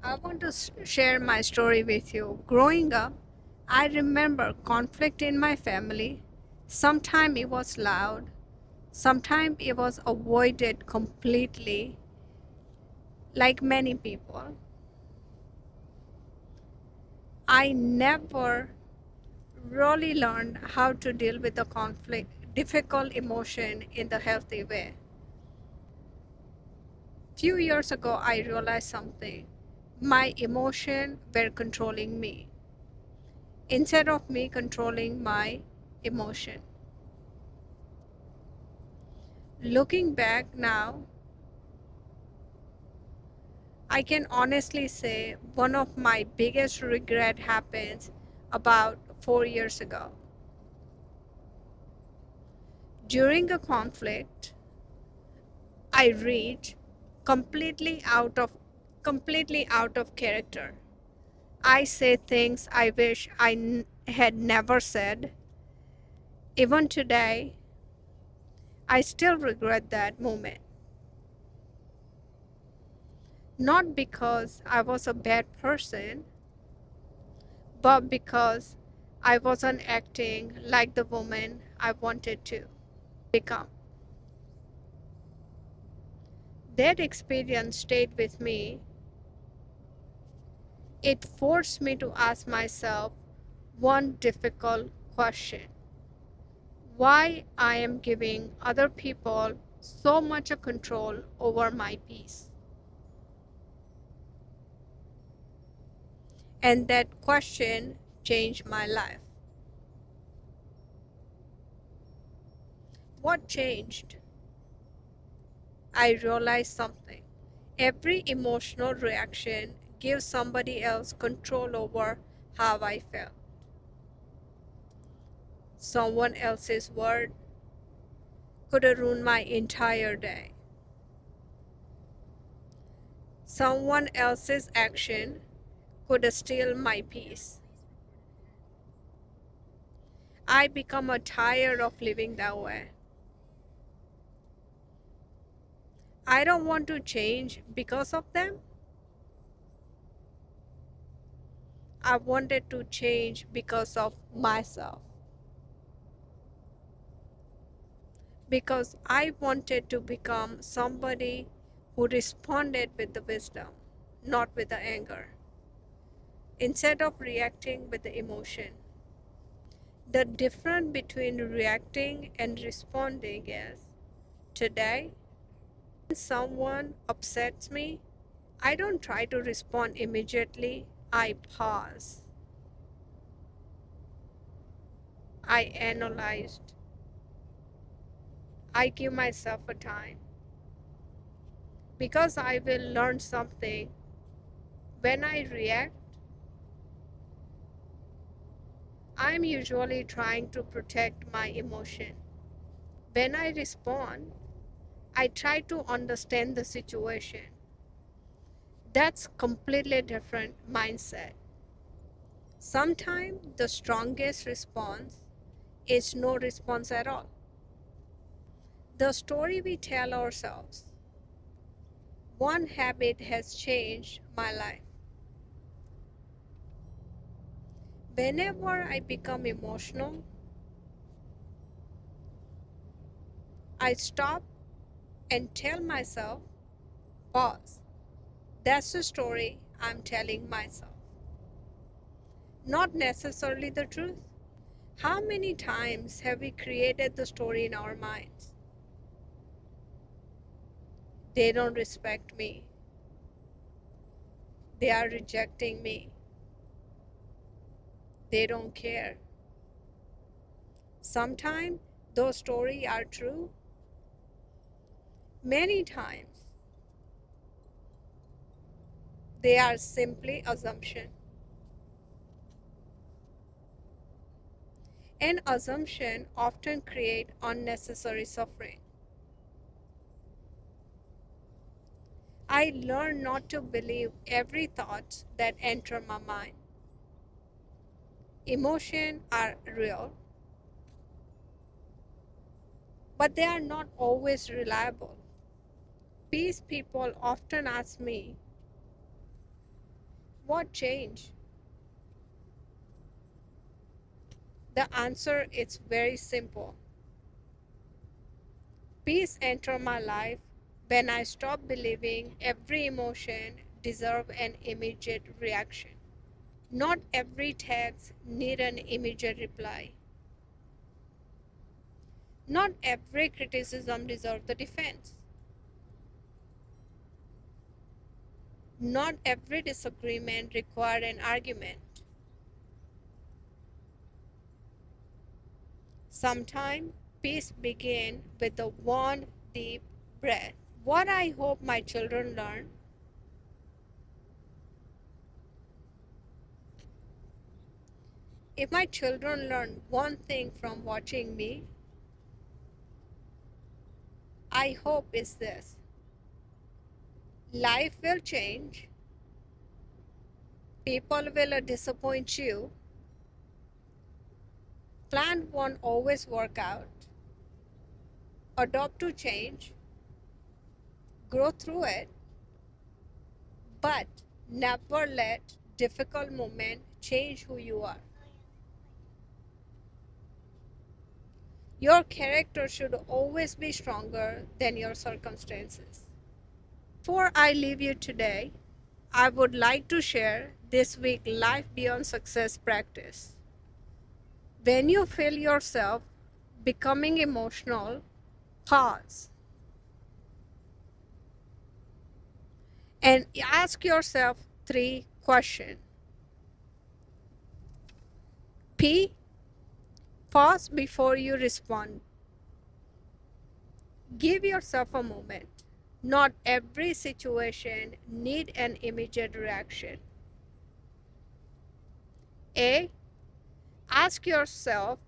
I want to share my story with you. Growing up, I remember conflict in my family. Sometimes it was loud, sometimes it was avoided completely, like many people. I never really learned how to deal with the conflict, difficult emotion in the healthy way. Few years ago, I realized something. My emotions were controlling me instead of me controlling my emotion. Looking back now, I can honestly say one of my biggest regret happens about 4 years ago. During a conflict, I reached completely out of completely out of character. I say things I wish had never said. Even today, I still regret that moment. Not because I was a bad person, but because I wasn't acting like the woman I wanted to become. That experience stayed with me. It forced me to ask myself one difficult question: why I am giving other people so much control over my peace? And that question changed my life. What changed? I realized something. Every emotional reaction gives somebody else control over how I felt. Someone else's word could have ruined my entire day. Someone else's action could have steal my peace. I become tired of living that way. I don't want to change because of them. I wanted to change because of myself. Because I wanted to become somebody who responded with the wisdom, not with the anger, instead of reacting with the emotion. The difference between reacting and responding is today, when someone upsets me, I don't try to respond immediately. I pause. I analyzed. I give myself a time because I will learn something. When I react, I'm usually trying to protect my emotion. When I respond, I try to understand the situation. That's completely different mindset. Sometimes the strongest response is no response at all. The story we tell ourselves. One habit has changed my life. Whenever I become emotional, I stop and tell myself, pause. That's the story I'm telling myself. Not necessarily the truth. How many times have we created the story in our minds? They don't respect me. They are rejecting me. They don't care. Sometimes those stories are true. Many times they are simply assumption. And assumption often create unnecessary suffering. I learned not to believe every thought that enter my mind. Emotions are real, but they are not always reliable. Peace people often ask me, What change? The answer is very simple. Peace entered my life when I stopped believing every emotion deserves an immediate reaction. Not every text needs an immediate reply. Not every criticism deserves the defense. Not every disagreement requires an argument. Sometimes peace begins with the one deep breath. What I hope my children learn, if my children learn one thing from watching me, I hope is this: life will change, people will disappoint you, plan won't always work out, adopt to change, grow through it, but never let difficult moments change who you are. Your character should always be stronger than your circumstances. Before I leave you today, I would like to share this week Life Beyond Success practice. When you feel yourself becoming emotional, pause and ask yourself three questions. P. Pause before you respond. Give yourself a moment. Not every situation needs an immediate reaction. A. Ask yourself,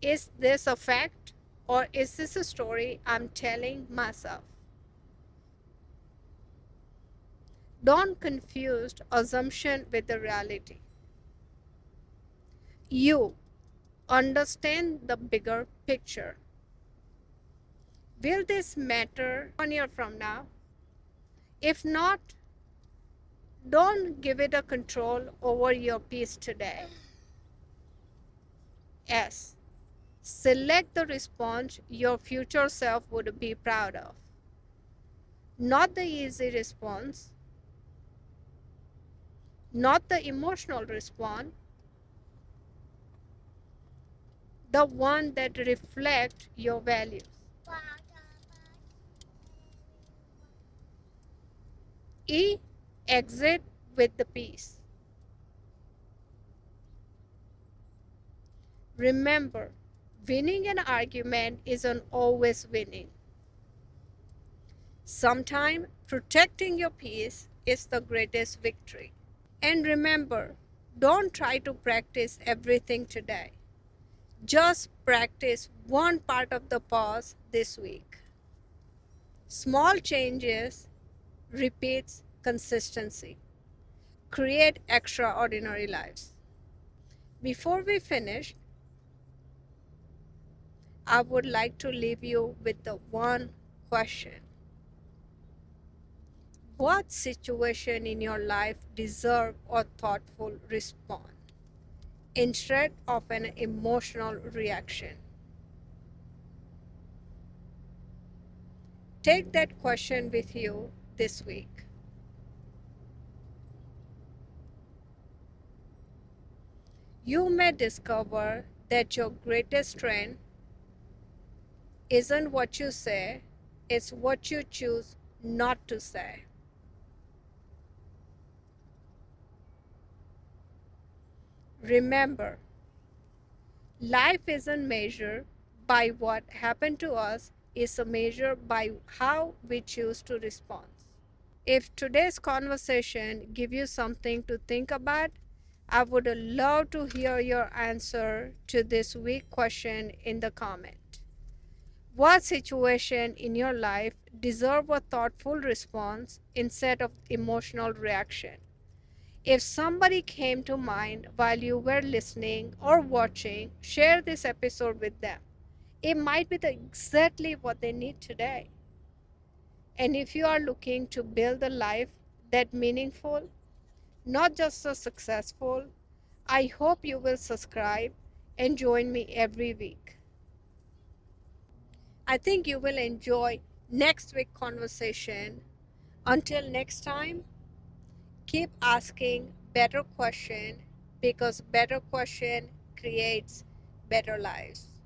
is this a fact or is this a story I'm telling myself? Don't confuse assumption with the reality. You understand the bigger picture. Will this matter 1 year from now? If not, don't give it a control over your peace today. S. Select the response your future self would be proud of. Not the easy response, not the emotional response, the one that reflects your values. E. Exit with the peace. Remember, winning an argument isn't always winning. Sometimes protecting your peace is the greatest victory. And remember, don't try to practice everything today. Just practice one part of the pause this week. Small changes repeats consistency. Create extraordinary lives. Before we finish, I would like to leave you with the one question. What situation in your life deserve a thoughtful response instead of an emotional reaction? Take that question with you this week. You may discover that your greatest strength isn't what you say, it's what you choose not to say. Remember, life isn't measured by what happened to us, it's measured by how we choose to respond. If today's conversation give you something to think about, I would love to hear your answer to this week question in the comment. What situation in your life deserve a thoughtful response instead of emotional reaction? If somebody came to mind while you were listening or watching, share this episode with them. It might be exactly what they need today. And if you are looking to build a life that meaningful, not just the successful. I hope you will subscribe and join me every week. I think you will enjoy next week's conversation. Until next time, keep asking better question because better question creates better lives.